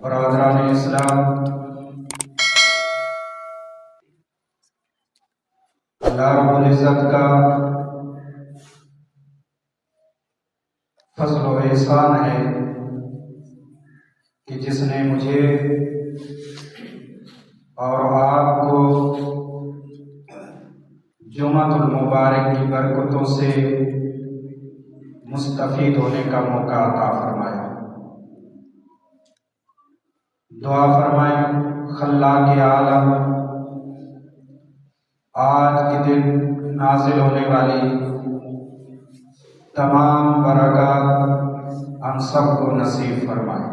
برادران اسلام، اللہ رب العزت کا فضل و احسان ہے کہ جس نے مجھے اور آپ کو جمعۃ المبارک کی برکتوں سے مستفید ہونے کا موقع عطا فرمایا۔ دعا فرمائیں خلاق عالم آج کے دن نازل ہونے والی تمام برکات ہم سب کو نصیب فرمائے۔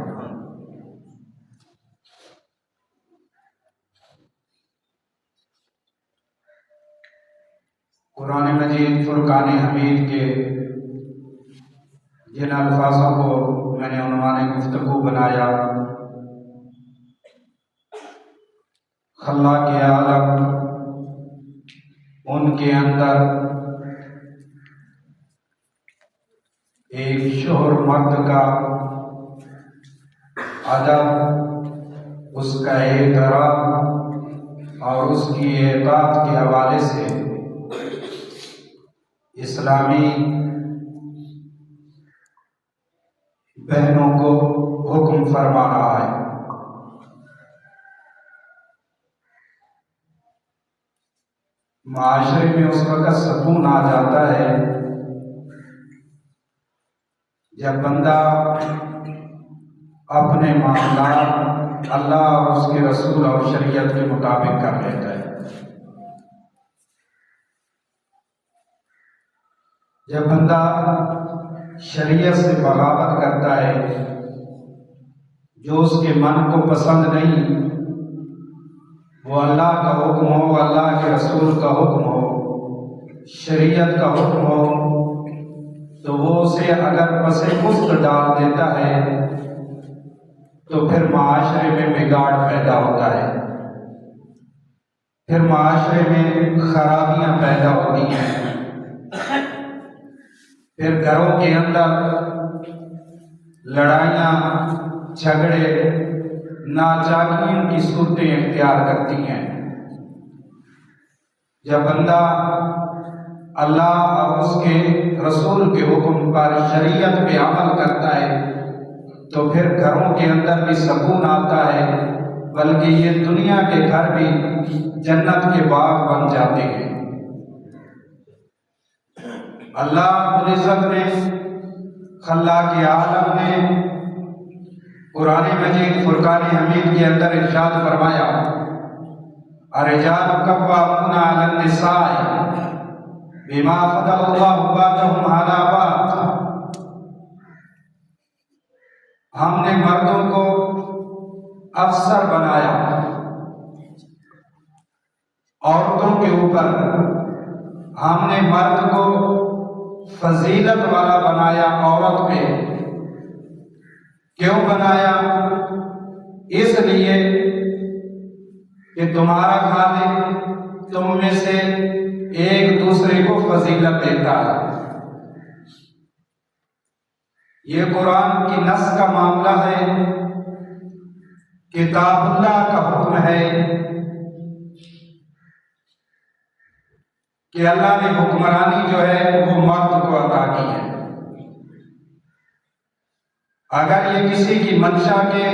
قرآن مجید فرقان حمید کے جن الفاظوں کو میں نے عنوان گفتگو بنایا، خلاق عالم، ان کے اندر ایک شوہر مرد کا ادب، اس کا احترام اور اس کی اطاعت کے حوالے سے اسلامی بہنوں کو حکم فرما رہا ہے۔ معاشرے میں اس وقت سکون آ جاتا ہے جب بندہ اپنے معاملات اللہ اور اس کے رسول اور شریعت کے مطابق کر لیتا ہے۔ جب بندہ شریعت سے بغاوت کرتا ہے، جو اس کے من کو پسند نہیں، وہ اللہ کا حکم ہو، اللہ کے رسول کا حکم ہو، شریعت کا حکم ہو، تو وہ اسے اگر پس پشت ڈال دیتا ہے تو پھر معاشرے میں بگاڑ پیدا ہوتا ہے، پھر معاشرے میں خرابیاں پیدا ہوتی ہیں، پھر گھروں کے اندر لڑائیاں، جھگڑے، ناچاکیوں کی صورتیں اختیار کرتی ہیں۔ جب بندہ اللہ اور اس کے رسول کے حکم پر، شریعت پہ عمل کرتا ہے، تو پھر گھروں کے اندر بھی سکون آتا ہے، بلکہ یہ دنیا کے گھر بھی جنت کے باغ بن جاتے ہیں۔ اللہ رب العزت نے، خلاق عالم نے قرآن مجید فرقان حمید کے اندر ارشاد فرمایا، الرجال قوامون علی النساء بما فضل اللہ بعضهم علی بعض۔ ہم نے مردوں کو افسر بنایا عورتوں کے اوپر، ہم نے مرد کو فضیلت والا بنایا عورت پہ۔ کیوں بنایا؟ اس لیے کہ تمہارا خالق تم میں سے ایک دوسرے کو فضیلت دیتا ہے۔ یہ قرآن کی نص کا معاملہ ہے، کتاب اللہ کا حکم ہے کہ اللہ نے حکمرانی جو ہے وہ مرد کو عطا کی ہے۔ اگر یہ کسی کی منشا کے،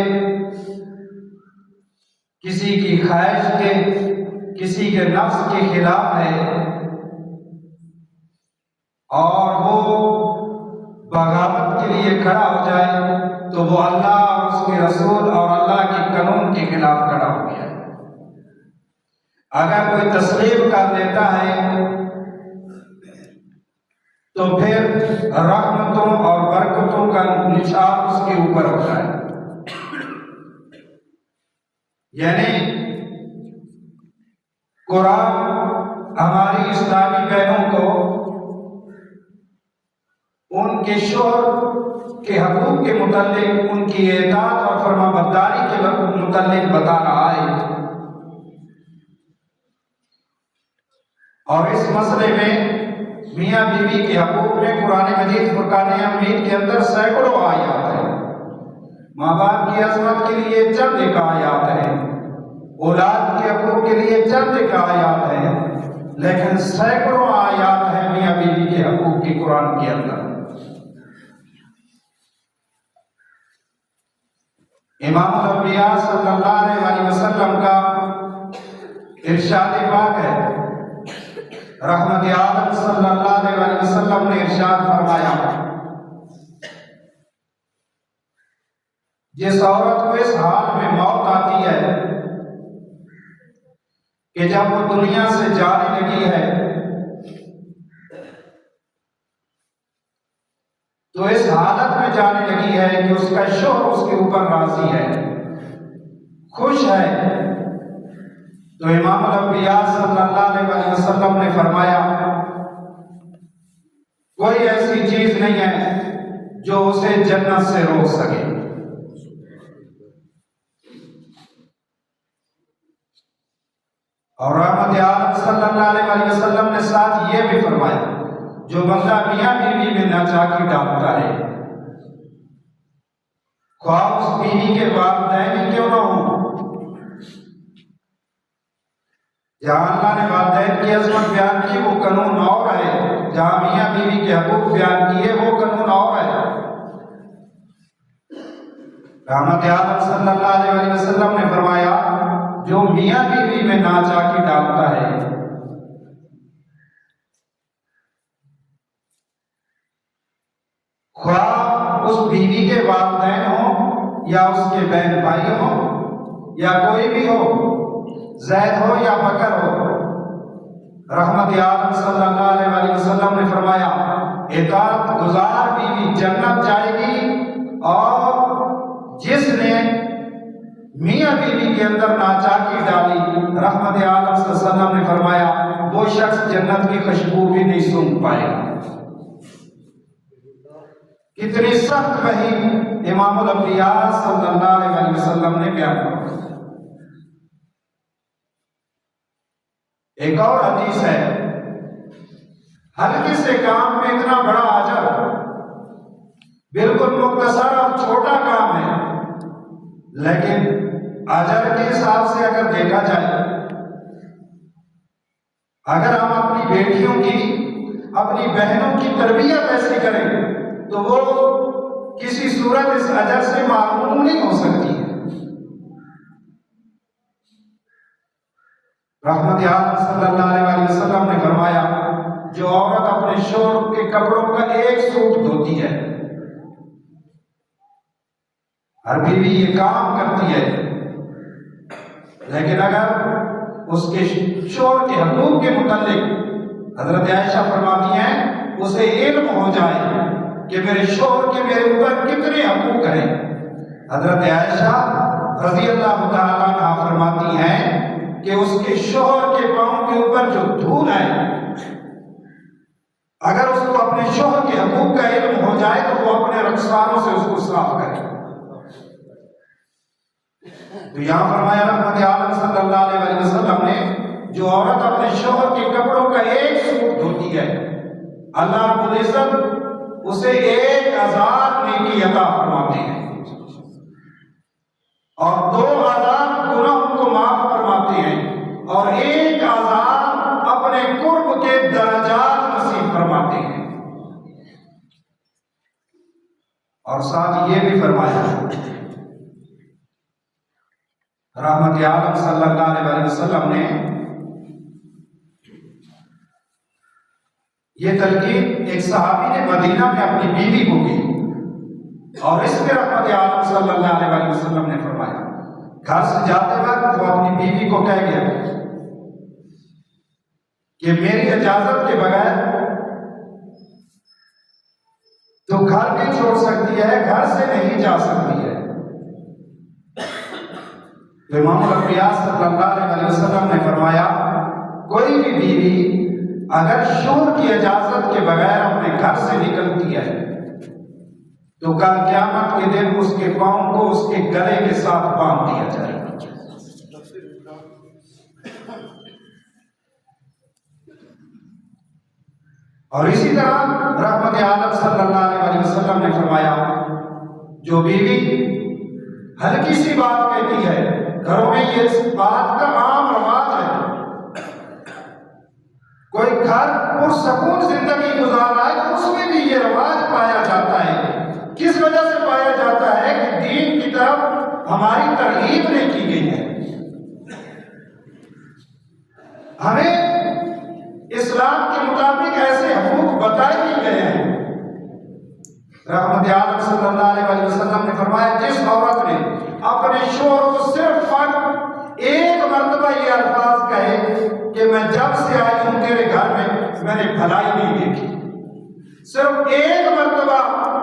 کسی کی خواہش کے، کسی کے نفس کے خلاف ہے اور وہ بغاوت کے لیے کھڑا ہو جائے، تو وہ اللہ اور اس کے رسول اور اللہ کے قانون کے خلاف کھڑا ہو گیا ہے۔ اگر کوئی تسلیم کر لیتا ہے تو پھر رحمتوں اور برکتوں کا نشان اس کے اوپر ہوتا ہے۔ یعنی قرآن ہماری اسلامی بہنوں کو ان کے شوہر کے حقوق کے متعلق، ان کی اطاعت اور فرما برداری کے متعلق بتا رہا ہے، اور اس مسئلے میں میاں بیوی کے حقوق میں قرآن مجید فرقان حمید کے اندر سینکڑوں آیات ہیں۔ ماں باپ کی عظمت کے لیے چند ایک آیات ہیں، اولاد کے حقوق کے لیے چند ایک آیات ہیں، لیکن سینکڑوں آیات ہیں میاں بیوی کے حقوق کی قرآن کے اندر۔ امام الانبیاء صلی اللہ علیہ وسلم کا ارشاد پاک ہے، رحمت عالم صلی اللہ علیہ وسلم نے ارشاد فرمایا، جس عورت کو اس حال میں موت آتی ہے کہ جب وہ دنیا سے جانے لگی ہے تو اس حالت میں جانے لگی ہے کہ اس کا شوہر اس کے اوپر راضی ہے، خوش ہے، تو امام الانبیاء صلی اللہ علیہ وسلم نے فرمایا کوئی ایسی چیز نہیں ہے جو اسے جنت سے روک سکے۔ اور رحمت عالم صلی اللہ علیہ وسلم نے ساتھ یہ بھی فرمایا، جو بندہ میاں بیوی میں ناچاکی ڈالتا ہے، خواہ اس بیوی کے والدین کیوں نہ ہوں، جہاں اللہ نے والدین کی عظمت بیان کی وہ قانون اور ہے، جہاں میاں بیوی کے حقوق بیان کیے وہ قانون اور ہے۔ رحمت عالم صلی اللہ علیہ وسلم نے فرمایا جو میاں بیوی میں ناچاکی ڈالتا ہے خواہ اس بیوی کے والدین ہوں یا اس کے بہن بھائی ہوں یا کوئی بھی ہو، زید ہو یا بکر ہو، رحمت عالم صلی اللہ علیہ وسلم نے فرمایا اطاعت گزار بیوی جنت جائے گی، اور جس نے میاں بیوی کے اندر ناچاکی ڈالی، رحمت عالم صلی اللہ علیہ وسلم نے فرمایا وہ شخص جنت کی خوشبو بھی نہیں سونگھ پائے گا۔ کتنی سخت وحی امام الانبیاء صلی اللہ علیہ وسلم نے بیان کی۔ ایک اور حدیث ہے، ہلکے سے کام میں اتنا بڑا اجر، بالکل مختصر اور چھوٹا کام ہے، لیکن اجر کے حساب سے اگر دیکھا جائے، اگر ہم اپنی بیٹیوں کی، اپنی بہنوں کی تربیت ایسی کریں تو وہ کسی صورت اس اجر سے معروم نہیں ہو سکتی ہے۔ رحمت عالم صلی اللہ علیہ وسلم نے فرمایا جو عورت اپنے شوہر کے کپڑوں کا ایک سوٹ دھوتی ہے، ہر بیوی یہ کام کرتی ہے، لیکن اگر اس کے شوہر کے حقوق کے متعلق حضرت عائشہ فرماتی ہیں اسے علم ہو جائے کہ میرے شوہر کے میرے اوپر کتنے حقوق ہیں، حضرت عائشہ رضی اللہ تعالیٰ عنہا فرماتی ہیں کہ اس کے شوہر کے پاؤں کے اوپر جو دھول ہے، اگر اس کو اپنے شوہر کے حقوق کا علم ہو جائے تو وہ اپنے رخساروں سے اس کو صاف کرے۔ تو یہاں فرمایا رحمت عالم صلی اللہ علیہ وسلم نے جو عورت اپنے شوہر کے کپڑوں کا ایک سوٹ دھوتی ہے، اللہ رب العزت اسے 1000 نیکی عطا فرماتے ہیں، اور 2000 گناہوں کو معاف فرماتے ہیں، اور 1000 اپنے قرب کے درجات نصیب فرماتے ہیں۔ اور ساتھ یہ بھی فرمایا رحمت عالم صلی اللہ علیہ وسلم نے یہ تلقین ایک صحابی نے مدینہ میں اپنی بیوی کو کی، اور اس میں رحمت عالم صلی اللہ علیہ وسلم نے فرمایا گھر سے جاتے وقت وہ اپنی بیوی کو کہہ گیا کہ میری اجازت کے بغیر تو گھر بھی چھوڑ سکتی ہے، گھر سے نہیں جا سکتی ہے۔ تو امام الانبیاء صلی اللہ علیہ وسلم نے فرمایا کوئی بھی بیوی اگر شوہر کی اجازت کے بغیر اپنے گھر سے نکلتی ہے تو کل قیامت کے دن اس کے پاؤں کو اس کے گلے کے ساتھ باندھ دیا جائے گا۔ اور اسی طرح رحمت عالم صلی اللہ علیہ وسلم نے فرمایا جو بیوی ہلکی سی بات کہتی ہے، گھروں میں یہ بات کا عام رواج ہے۔ کوئی گھر پرسکون زندگی گزار رہا ہے تو اس میں بھی یہ رواج پایا جاتا ہے۔ کس وجہ سے پایا جاتا ہے کہ دین کی طرف ہماری ترغیب نہیں کی گئی ہے۔ ہمیں اسلام کے مطابق ایسے حقوق بتائے نہیں گئے ہیں۔ رحمت عالم صلی اللہ علیہ وسلم نے فرمایا، جس عورت نے اپنے شوہر کو صرف فقط ایک مرتبہ یہ الفاظ کہے کہ میں جب سے آئی ہوں تیرے گھر میں نے بھلائی نہیں دیکھی، صرف ایک مرتبہ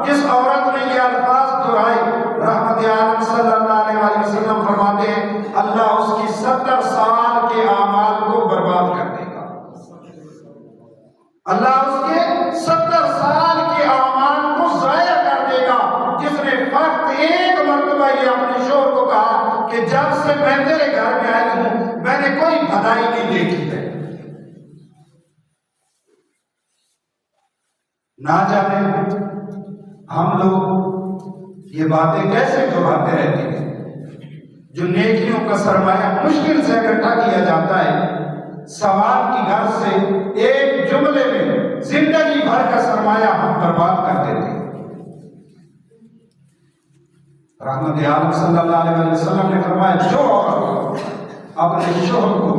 جس عورت نے یہ الفاظ دہرائے، رحمت عالم صلی اللہ علیہ وسلم فرماتے ہیں اللہ اس کی 70 سال کے اعمال کو برباد کر دے گا۔ اللہ اس کے 70 سال کے اعمال کو ضائع کر دے گا، جس نے فقط ایک مرتبہ یہ اپنے شوہر کو کہا کہ جب سے میں تیرے گھر میں آئی ہوں میں نے کوئی بھلائی نہیں دیکھی ہے۔ نہ جانے ہم لوگ یہ باتیں کیسے دہراتے رہتے ہیں۔ جو نیکیوں کا سرمایہ مشکل سے اکٹھا کیا جاتا ہے، سوال کی گھر سے ایک جملے میں زندگی بھر کا سرمایہ ہم برباد کر دیتے ہیں۔ رحمت عالم صلی اللہ علیہ وسلم نے فرمایا، جو عورت اپنے شوہر کو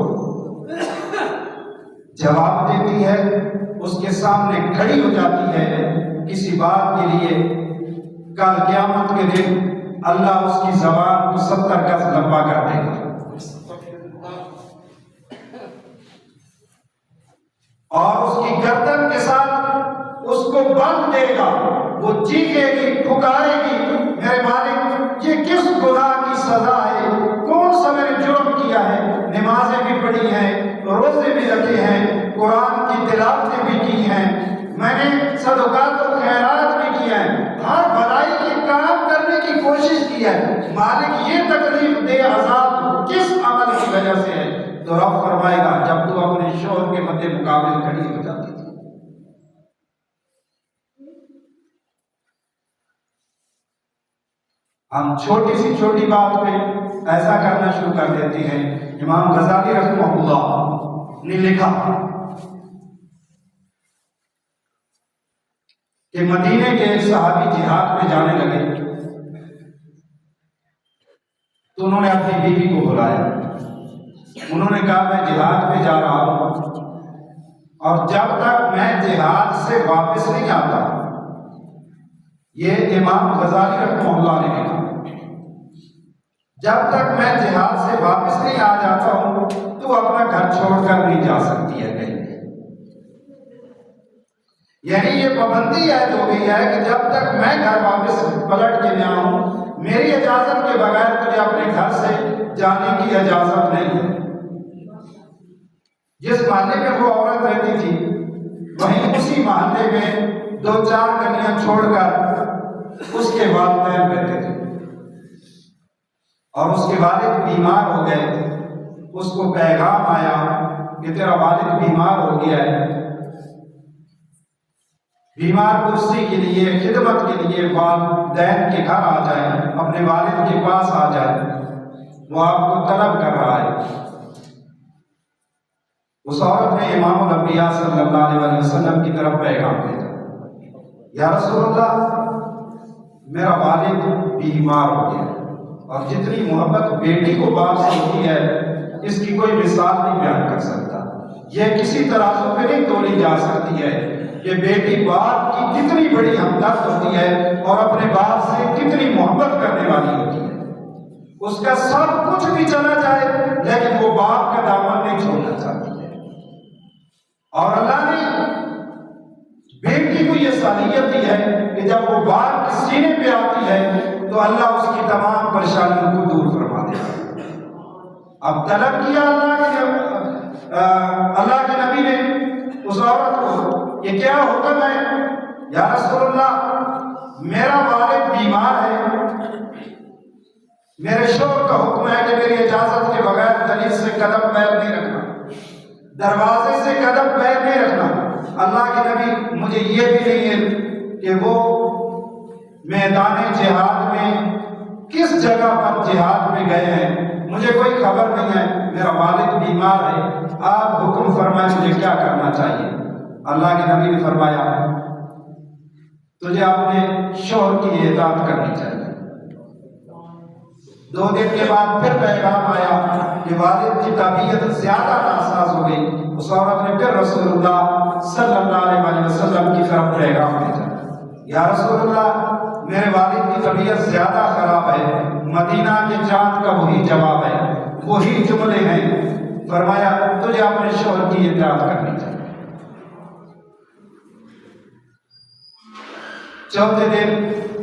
جواب دیتی ہے، اس کے سامنے کھڑی ہو جاتی ہے کسی بات کے لیے، کل قیامت کے دن اللہ اس کی زبان کو 70 گز لمبا کر دے گا اور اس کی گردن کے ساتھ اس کو بند دے گا۔ وہ چیخے گی، پکارے گی، میرے مالک یہ کس گناہ کی سزا ہے؟ کون سا میں نے جرم کیا ہے؟ نمازیں بھی پڑھی ہیں، روزے بھی رکھے ہیں، قرآن کی تلاوتیں بھی کی ہیں، میں نے صدقات و خیرات بھی کیا ہے، ہر بھلائی کے کام کرنے کی کوشش کی ہے، مالک یہ تکلیف دے عذاب کس عمل کی وجہ سے ہے؟ تو رب فرمائے گا، جب تو اپنے شوہر کے مد مقابل کھڑی ہو جاتی تھی۔ ہم چھوٹی سی چھوٹی بات پہ ایسا کرنا شروع کر دیتے ہیں۔ امام غزالی رحمہ اللہ نے لکھا کہ مدینے کے ایک صحابی جہاد میں جانے لگے تو انہوں نے اپنی بیوی کو بلایا، انہوں نے کہا میں جہاد میں جا رہا ہوں اور جب تک میں جہاد سے واپس نہیں آتا، یہ امام غزالی رحمہ اللہ نے کہا، جب تک میں جہاد سے واپس نہیں آ جاتا ہوں تو اپنا گھر چھوڑ کر نہیں جا سکتی ہے کہیں۔ یعنی یہ پابندی عائد ہو گئی ہے کہ جب تک میں گھر واپس پلٹ کے نہ آؤں، میری اجازت کے بغیر تجھے اپنے گھر سے جانے کی اجازت نہیں ہے۔ جس محلے میں وہ عورت رہتی تھی وہیں اسی محلے میں 2-4 گلیاں چھوڑ کر اس کے والدین رہتے تھے، اور اس کے والد بیمار ہو گئے۔ اس کو پیغام آیا کہ تیرا والد بیمار ہو گیا ہے، بیمار پرسی کے لیے، خدمت کے لیے والدین کے گھر آ جائیں، اپنے والد کے پاس آ جائیں، وہ آپ کو طلب کر رہا ہے۔ اس عورت نے امام الانبیاء صلی اللہ علیہ وسلم کی طرف پیغام بھیجا، یا رسول اللہ میرا والد بیمار ہو گیا، اور جتنی محبت بیٹی کو باپ سے ہوتی ہے اس کی کوئی مثال نہیں بیان کر سکتا، یہ کسی ترازو پہ نہیں تولی جا سکتی ہے کہ بیٹی باپ کی کتنی بڑی ہمدرد ہوتی ہے اور اپنے باپ سے کتنی محبت کرنے والی ہوتی ہے۔ اس کا سب کچھ بھی چلا جائے لیکن وہ باپ کا دامن نہیں چھوڑنا چاہتی ہے، اور اللہ نے بیٹی کو یہ صلاحیت دی ہے کہ جب وہ باپ کے سینے پہ آتی ہے تو اللہ اس کی تمام پریشانیوں کو دور فرما دے گا۔ اب طلب کیا اللہ کے نبی نے اس عورت کو، یہ کیا حکم ہے؟ یا رسول اللہ میرا والد بیمار ہے، میرے شوہر کا حکم ہے کہ میری اجازت کے بغیر دہلیز سے قدم پیر نہیں رکھنا، دروازے سے قدم پیر نہیں رکھنا۔ اللہ کے نبی مجھے یہ بھی نہیں ہے کہ وہ میدان جہاد میں کس جگہ پر جہاد میں گئے ہیں؟ مجھے کوئی خبر نہیں ہے، میرا والد بیمار ہے، آپ حکم فرمائیں مجھے کیا کرنا چاہیے؟ اللہ کے نبی نے فرمایا تجھے اپنے شوہر کی اطاعت کرنی چاہیے۔ 2 دن کے بعد پھر پیغام آیا کہ والد کی طبیعت زیادہ ناساز ہو گئی۔ اس عورت نے پھر رسول اللہ صلی اللہ علیہ وسلم کی طرف پیغام بھیجا، یا رسول اللہ میرے والد کی طبیعت زیادہ خراب ہے۔ مدینہ کے چاند کا وہی جواب ہے، وہی جملے ہیں۔ فرمایا تجھے اپنے شوہر کی اطاعت کرنی چاہیے۔ 4تھے دن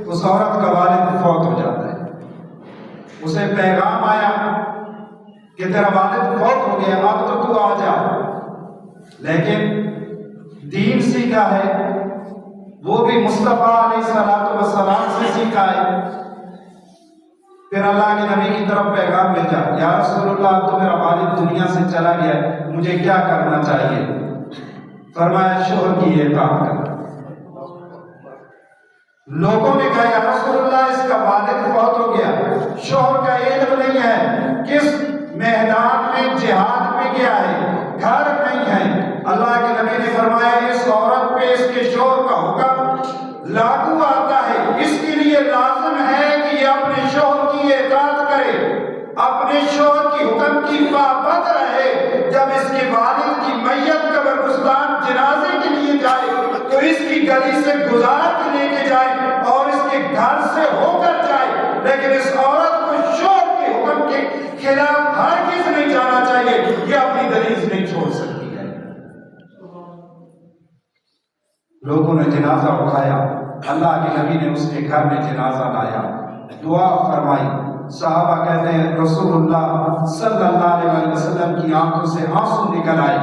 اس عورت کا والد فوت ہو جاتا ہے۔ اسے پیغام آیا کہ تیرا والد فوت ہو گیا، اب تو آ جا۔ لیکن دین سیکھا ہے، وہ بھی مصطفیٰ علیہ السلام سے سیکھا ہے۔ پھر اللہ کے نبی کی طرف پیغام بھیجا، یا رسول اللہ اب تو میرا والد دنیا سے چلا گیا ہے، مجھے کیا کرنا چاہیے؟ فرمایا شوہر کی اطاعت کر۔ لوگوں نے کہا یا رسول اللہ اس کا والد فوت ہو گیا، شوہر کا علم نہیں ہے، کس میدان میں جہاد میں گیا ہے، گھر نہیں ہے۔ اللہ کے نبی نے فرمایا اس عورت پہ اس کے شوہر کا حکم لاگو آتا ہے، اس کے لیے لازم ہے کہ یہ اپنے شوہر کی اطاعت کرے، اپنے شوہر کی حکم کی پابند رہے۔ جب اس کے والد کی میت قبرستان جنازے کے لیے جائے تو اس کی گلی سے گزار کے لے کے جائے اور اس کے گھر سے ہو کر جائے، لیکن اس عورت کو شوہر کے حکم کے خلاف ہرگز نہیں جانا چاہیے، یہ اپنی دلیل نہیں چھوڑ سکتی ہے۔ لوگوں نے جنازہ اٹھایا، اللہ کے نبی نے اس کے گھر میں جنازہ لایا، دعا فرمائی۔ صحابہ کہتے ہیں رسول اللہ صلی اللہ علیہ وسلم کی آنکھوں سے آنسو نکل آئے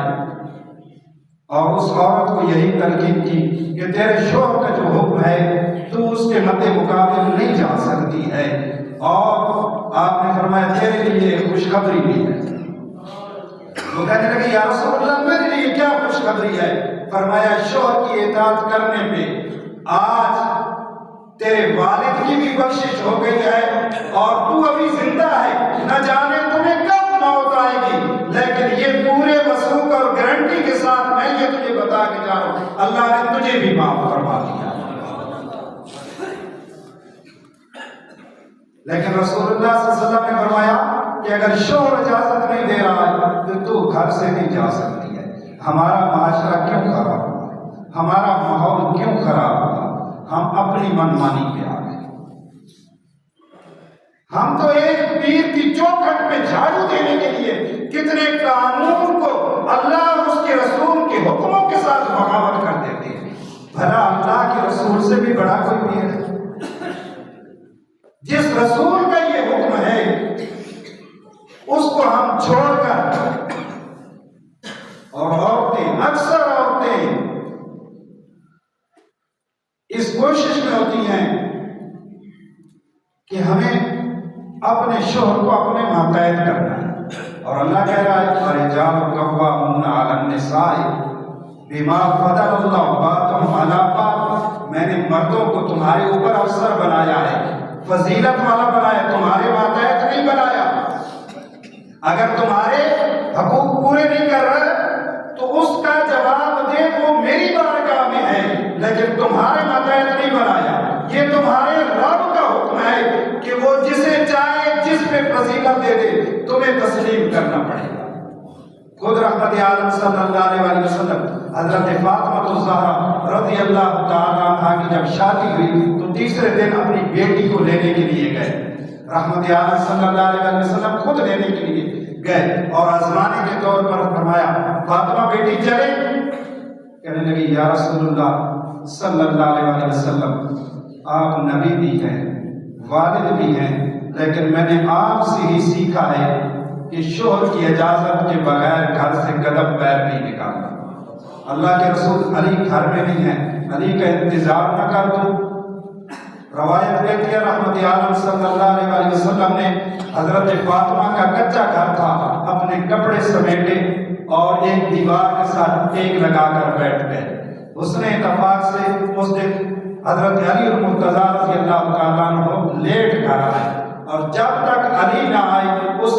اور اس عورت کو یہی تلقین کی کہ تیرے شوہر کا جو حکم ہے تو اس کے مد مقابل نہیں جا سکتی ہے، اور آپ نے فرمایا تیرے لیے خوشخبری بھی ہے۔ وہ کہنے لگے یا رسول اللہ میرے لیے کیا خوشخبری ہے؟ فرمایا شوہر کی اطاعت کرنے پہ آج تیرے والد کی بھی بخشش ہو گئی ہے اور تو ابھی زندہ ہے، نہ جانے تمہیں کب موت آئے گی، لیکن یہ پورے وثوق اور گارنٹی کے ساتھ میں یہ تجھے بتا کے جا رہا ہوں اللہ نے تجھے بھی معاف فرما دیا۔ لیکن رسول اللہ صلی اللہ علیہ وسلم نے فرمایا کہ اگر شوہر اجازت نہیں دے رہا ہے تو گھر سے نہیں جا سکتی ہے۔ ہمارا معاشرہ کیوں خراب ہوا، ہمارا ماحول کیوں خراب ہوا؟ ہم اپنی منمانی پہ آ گئے۔ ہم تو ایک پیر کی چوکھٹ پہ جھاڑو دینے کے لیے کتنے قانون کو اللہ اور اس کے رسول کے حکموں کے ساتھ بغاوت کر دیتے ہیں۔ بھلا اللہ کے رسول سے بھی بڑا کوئی پیر ہے؟ جس رسول کا یہ حکم ہے اس کو ہم چھوڑ کر، اور عورتیں اکثر عورتیں اس کوشش میں ہوتی ہیں کہ ہمیں اپنے شوہر کو اپنے ماتحت کرنا ہے، اور اللہ کہہ رہا ہے الرجال قوامون علی النساء بما فضل اللہ بعضهم علی بعض، میں نے مردوں کو تمہارے اوپر افسر بنایا ہے، فضیلت والا بنایا، تمہارے ماتحت نہیں بنایا۔ اگر تمہارے حقوق پورے نہیں کر رہے تو اس کا جواب دے وہ میری بارگاہ میں ہے، لیکن تمہارے ماتحت نہیں بنایا۔ یہ تمہارے رب کا حکم ہے کہ وہ جسے چاہے جس پہ فضیلت دے دے تمہیں تسلیم کرنا پڑے گا۔ خود رحمت عالم صلی اللہ علیہ وسلم حضرت فاطمہ الزہرا رضی اللہ تعالیٰ عنہا کی جب شادی ہوئی تو تیسرے دن اپنی بیٹی کو لینے کے لیے گئے۔ رحمت عالم صلی اللہ علیہ وسلم خود لینے کے لیے گئے اور آزمانے کے طور پر فرمایا فاطمہ بیٹی چلے؟ کہنے لگی یا رسول اللہ صلی اللہ علیہ وسلم آپ نبی بھی ہیں، والد بھی ہیں، لیکن میں نے آپ سے ہی سیکھا ہے کہ شوہر کی اجازت کے بغیر گھر سے قدم پیر نہیں نکالنا۔ اللہ کے رسول علی گھر میں نہیں ہیں، علی کا انتظار نہ کر دو۔ روایت کہتی ہے رحمت عالم صلی اللہ علیہ وسلم نے حضرت فاطمہ کا کچا گھر تھا، اپنے کپڑے سمیٹے اور ایک دیوار کے ساتھ ٹیک لگا کر بیٹھ گئے۔ اس نے اتفاق سے اس دن حضرت علی المرتضیٰ رضی اللہ تعالیٰ عنہ لیٹ کر آئے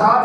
60,